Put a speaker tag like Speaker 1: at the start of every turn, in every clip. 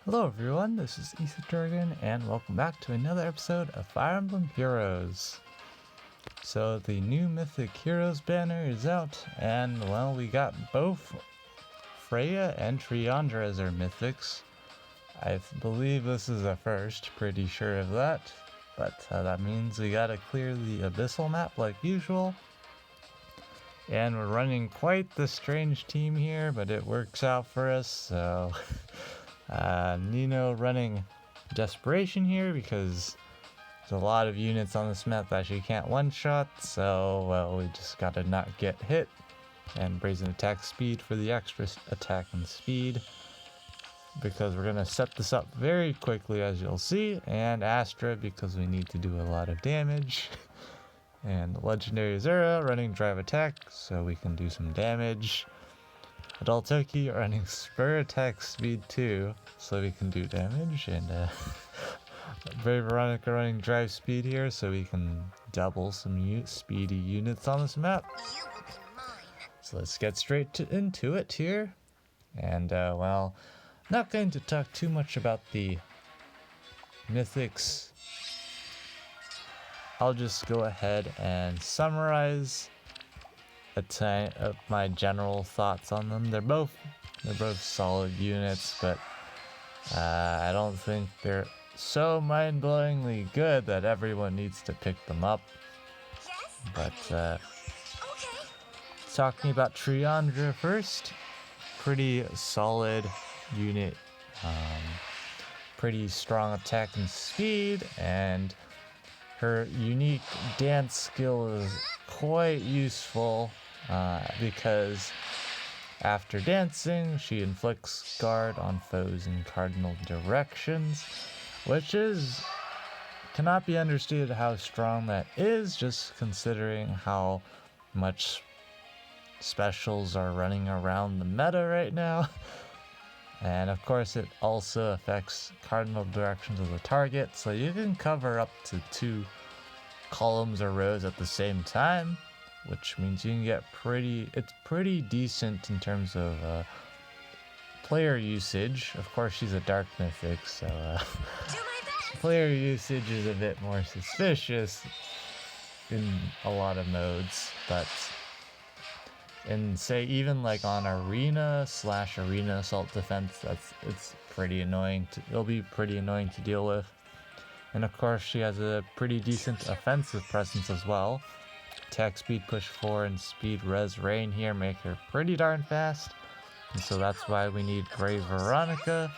Speaker 1: Hello everyone, this is Ethan and welcome back to another episode of Fire Emblem Heroes. So the new Mythic Heroes banner is out, and well, we got both Freyja and Triandra as our Mythics. I believe this is a first, pretty sure of that, but that means we gotta clear the Abyssal map like usual. And we're running quite the strange team here, but it works out for us, so... Nino running Desperation here because there's a lot of units on this map that she can't one-shot, so well, we just gotta not get hit. And Brazen Attack Speed for the extra attack and speed, because we're gonna set this up very quickly as you'll see, and Astra because we need to do a lot of damage. And Legendary Zera running Drive Attack so we can do some damage. Adult Turkey running Spur Attack Speed 2 so we can do damage, and Brave Veronica running Drive Speed here so we can double some speedy units on this map. So let's get straight into it here. And well, not going to talk too much about the Mythics. I'll just go ahead and summarize my general thoughts on them. They're both solid units, but I don't think they're so mind-blowingly good that everyone needs to pick them up. But talking about Triandra first, pretty solid unit, pretty strong attack and speed, and her unique dance skill is quite useful because after dancing she inflicts guard on foes in cardinal directions, which cannot be understood how strong that is, just considering how much specials are running around the meta right now. And of course it also affects cardinal directions of the target, so you can cover up to 2 columns or rows at the same time, which means you can get it's pretty decent in terms of player usage. Of course she's a dark mythic, so player usage is a bit more suspicious in a lot of modes, but in say even like on arena / arena assault defense, it's pretty annoying it'll be pretty annoying to deal with. And of course she has a pretty decent offensive presence as well. Attack speed push 4 and speed res rain here make her pretty darn fast, and so that's why we need Brave Veronica,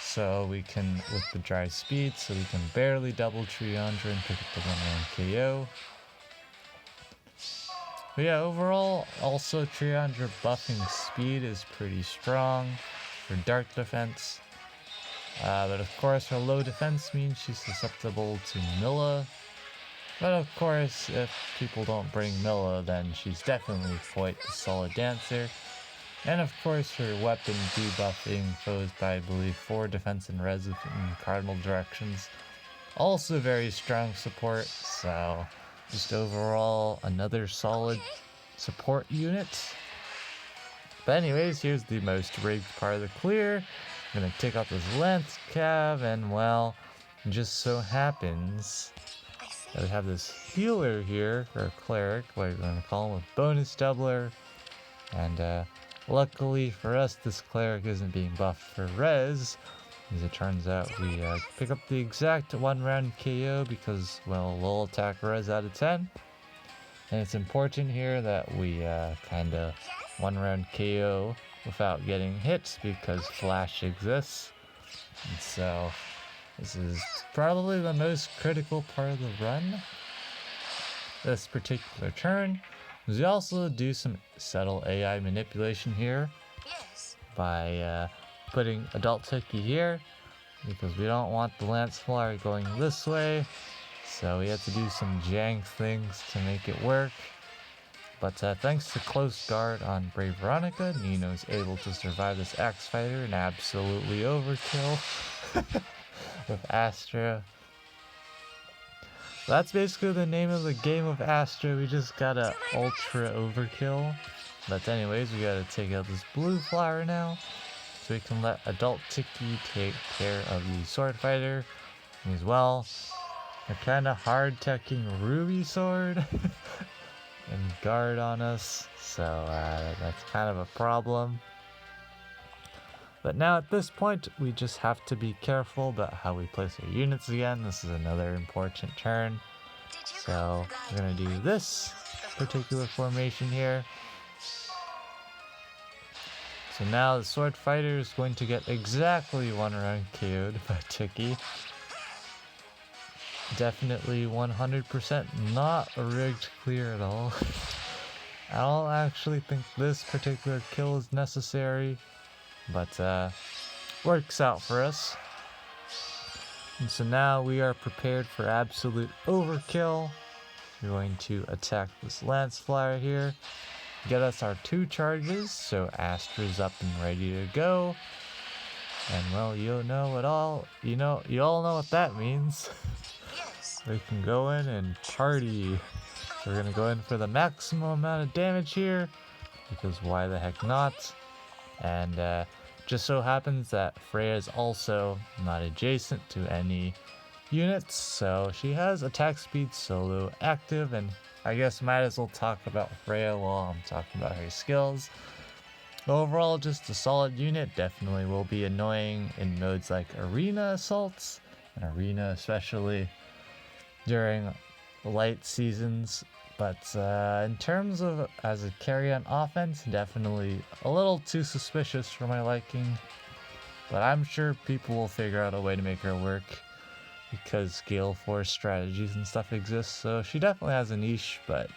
Speaker 1: so we can, with the dry speed, so we can barely double Triandra and pick up the 1-round KO. But yeah, overall, also Triandra buffing speed is pretty strong for dark defense. But of course her low defense means she's susceptible to Milla. But of course, if people don't bring Milla, then she's definitely quite a solid dancer. And of course her weapon debuffing foes by I believe 4 defense and res in cardinal directions. Also very strong support, so just overall another solid support unit. But anyways, here's the most rigged part of the clear. I'm gonna take out this Lance Cav, and well, it just so happens that we have this healer here, or cleric, what you're gonna call him, with bonus doubler. And luckily for us, this cleric isn't being buffed for res, as it turns out we pick up the exact 1-round KO because, well, low attack res out of 10. And it's important here that we kinda 1-round KO without getting hit because flash exists. And so this is probably the most critical part of the run this particular turn. We also do some subtle AI manipulation here by putting Adult Turkey here because we don't want the Lance Flyer going this way, so we have to do some jank things to make it work. But thanks to close guard on Brave Veronica, Nino is able to survive this Axe Fighter and absolutely overkill with Astra. That's basically the name of the game of Astra, we just gotta ultra overkill. But anyways, we gotta take out this blue flower now. So we can let adult Tiki take care of the sword fighter as well. They're kind of hard teching Ruby Sword and guard on us, so that's kind of a problem. But now at this point, we just have to be careful about how we place our units again. This is another important turn. So we're going to do this particular formation here. So now the sword fighter is going to get exactly one run KO'd by Tiki. Definitely 100% not a rigged clear at all. I don't actually think this particular kill is necessary, but works out for us. And so now we are prepared for absolute overkill. We're going to attack this Lance Flyer here. Get us our 2 charges, so Astra's up and ready to go. And well, you all know what that means. We can go in and party. So we're gonna go in for the maximum amount of damage here, because why the heck not? And just so happens that Freyja is also not adjacent to any units, so she has attack speed solo active, and I guess might as well talk about Freyja while I'm talking about her skills. Overall, just a solid unit. Definitely will be annoying in modes like arena assaults, and arena especially during light seasons. But in terms of as a carry on offense, definitely a little too suspicious for my liking. But I'm sure people will figure out a way to make her work, because Gale Force strategies and stuff exist. So she definitely has a niche, but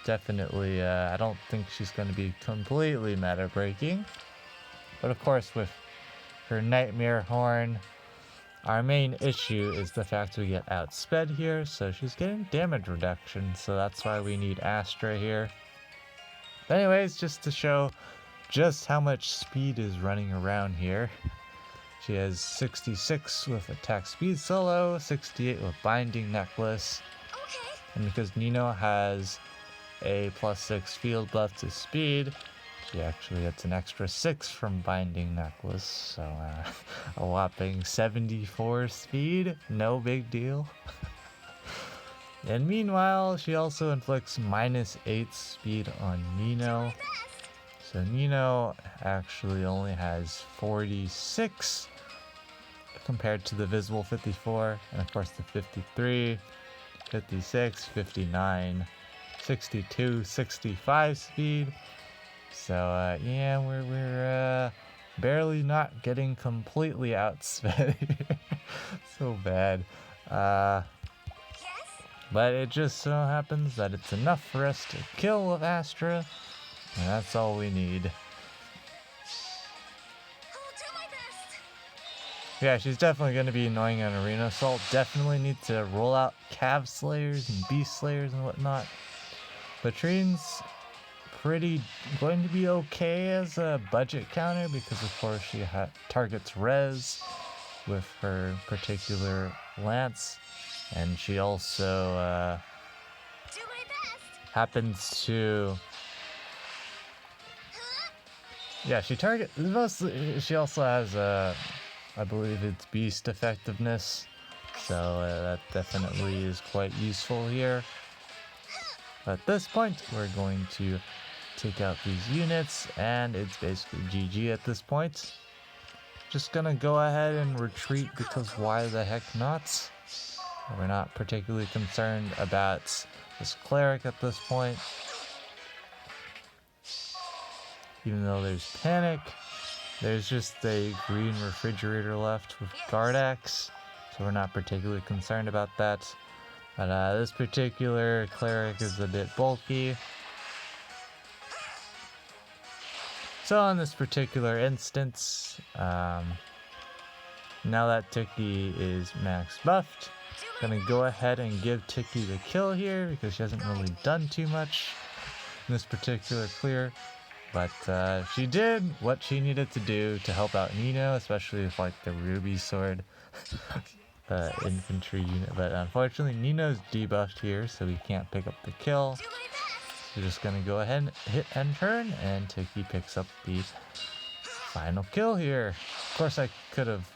Speaker 1: definitely I don't think she's going to be completely meta breaking. But of course, with her Nightmare Horn, our main issue is the fact we get outsped here, so she's getting damage reduction, so that's why we need Astra here. But anyways, just to show just how much speed is running around here. She has 66 with attack speed solo, 68 with binding necklace. Okay. And because Nino has a +6 field buff to speed, she actually gets an extra 6 from binding necklace, so a whopping 74 speed, no big deal. And meanwhile, she also inflicts -8 speed on Nino. So Nino actually only has 46 compared to the visible 54, and of course the 53, 56, 59, 62, 65 speed. So yeah, we're barely not getting completely outsped. So bad. But it just so happens that it's enough for us to kill with Astra, and that's all we need. Yeah, she's definitely going to be annoying on Arena Assault. Definitely need to roll out Cav Slayers and Beast Slayers and whatnot. But Trian's going to be okay as a budget counter, because of course she targets res with her particular lance, and she also happens to she also has I believe it's beast effectiveness, so that definitely is quite useful here. But at this point, we're going to take out these units, and it's basically GG at this point. Just gonna go ahead and retreat, because why the heck not? We're not particularly concerned about this cleric at this point. Even though there's panic, there's just a green refrigerator left with guard axe, so we're not particularly concerned about that. But this particular cleric is a bit bulky. So in this particular instance, now that Tiki is max buffed, I'm gonna go ahead and give Tiki the kill here, because she hasn't really done too much in this particular clear. But she did what she needed to do to help out Nino, especially with like the Ruby Sword infantry unit. But unfortunately, Nino's debuffed here, so we can't pick up the kill. We're just gonna go ahead and hit end turn, and Tiki picks up the final kill here. Of course, I could have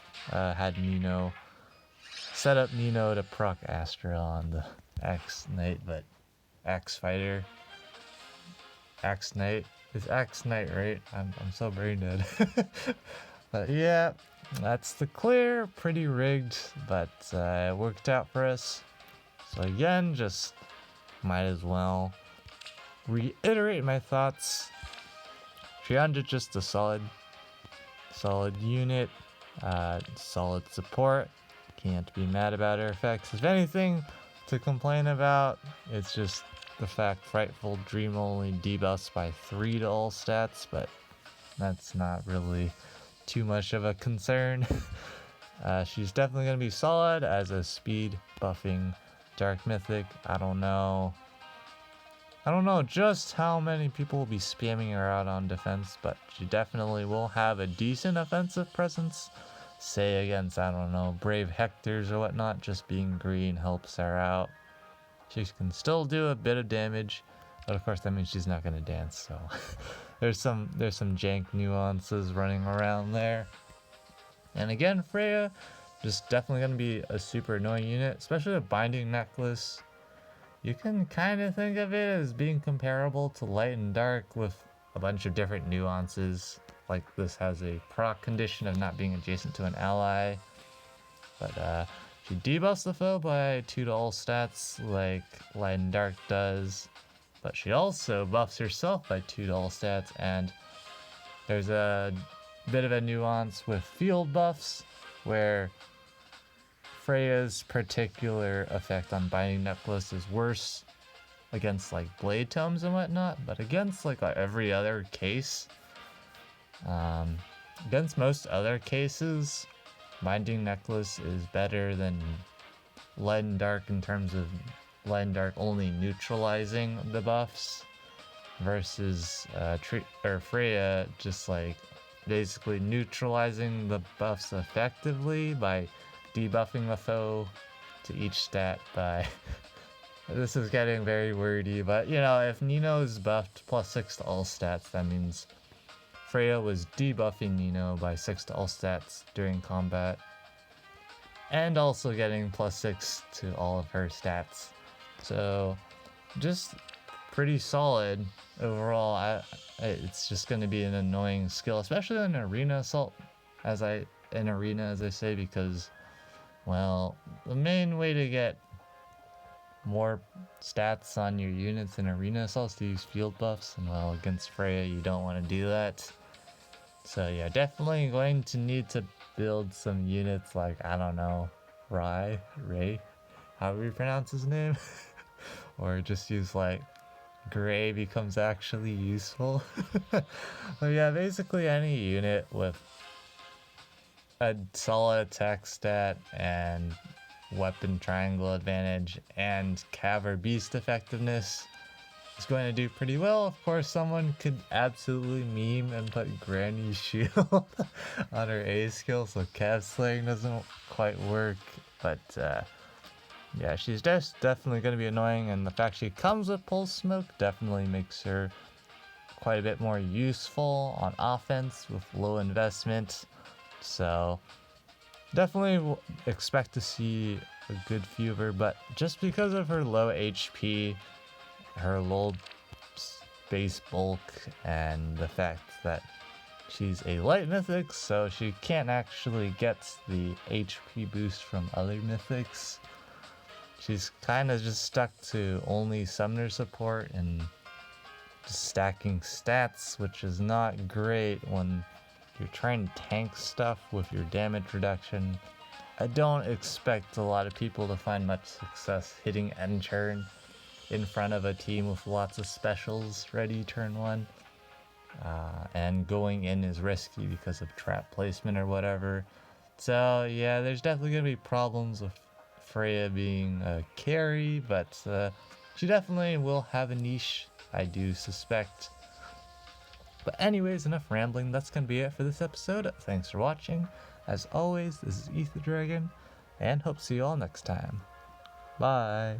Speaker 1: had Nino set up Nino to proc Astra on the Axe Knight, but Axe Fighter, Axe Knight is Axe Knight, right? I'm so brain dead. But yeah, that's the clear. Pretty rigged, but it worked out for us. So again, just might as well reiterate my thoughts. Triandra just a solid unit, solid support. Can't be mad about her effects. If anything to complain about, it's just the fact Frightful Dream only debuffs by 3 to all stats, but that's not really too much of a concern. She's definitely going to be solid as a speed buffing Dark Mythic. I don't know just how many people will be spamming her out on defense, but she definitely will have a decent offensive presence. Say against, I don't know, Brave Hectors or whatnot, just being green helps her out. She can still do a bit of damage, but of course that means she's not going to dance, so there's some jank nuances running around there. And again, Freyja, just definitely going to be a super annoying unit, especially a Binding Necklace. You can kind of think of it as being comparable to Light and Dark with a bunch of different nuances. Like this has a proc condition of not being adjacent to an ally. But she debuffs the foe by 2 to all stats like Light and Dark does. But she also buffs herself by 2 to all stats. And there's a bit of a nuance with field buffs where Freyja's particular effect on Binding Necklace is worse against like Blade Tomes and whatnot, but against like every other case, against most other cases, Binding Necklace is better than Light and Dark in terms of Light and Dark only neutralizing the buffs versus Freyja just like basically neutralizing the buffs effectively by debuffing the foe to each stat by this is getting very wordy, but you know, if Nino is buffed +6 to all stats, that means Freyja was debuffing Nino by 6 to all stats during combat and also getting +6 to all of her stats. So just pretty solid overall. It's just going to be an annoying skill, especially in arena assault, as I say, because well, the main way to get more stats on your units in arena assault is to use field buffs, and well, against Freyja you don't want to do that. So yeah, definitely going to need to build some units like, I don't know, Ray, however you pronounce his name, or just use like Gray becomes actually useful. But yeah, basically any unit with a solid attack stat and weapon triangle advantage and Cav or Beast effectiveness is going to do pretty well. Of course, someone could absolutely meme and put Granny's shield on her A skill, so Cav slaying doesn't quite work, but yeah, she's just definitely going to be annoying, and the fact she comes with Pulse Smoke definitely makes her quite a bit more useful on offense with low investment. So definitely expect to see a good few of her, but just because of her low HP, her low base bulk, and the fact that she's a light mythic, so she can't actually get the HP boost from other mythics. She's kind of just stuck to only summoner support and just stacking stats, which is not great when you're trying to tank stuff with your damage reduction. I don't expect a lot of people to find much success hitting end turn in front of a team with lots of specials ready turn 1. And going in is risky because of trap placement or whatever. So yeah, there's definitely going to be problems with Freyja being a carry, but she definitely will have a niche, I do suspect. But anyways, enough rambling. That's going to be it for this episode. Thanks for watching. As always, this is Ether Dragon, and hope to see you all next time. Bye.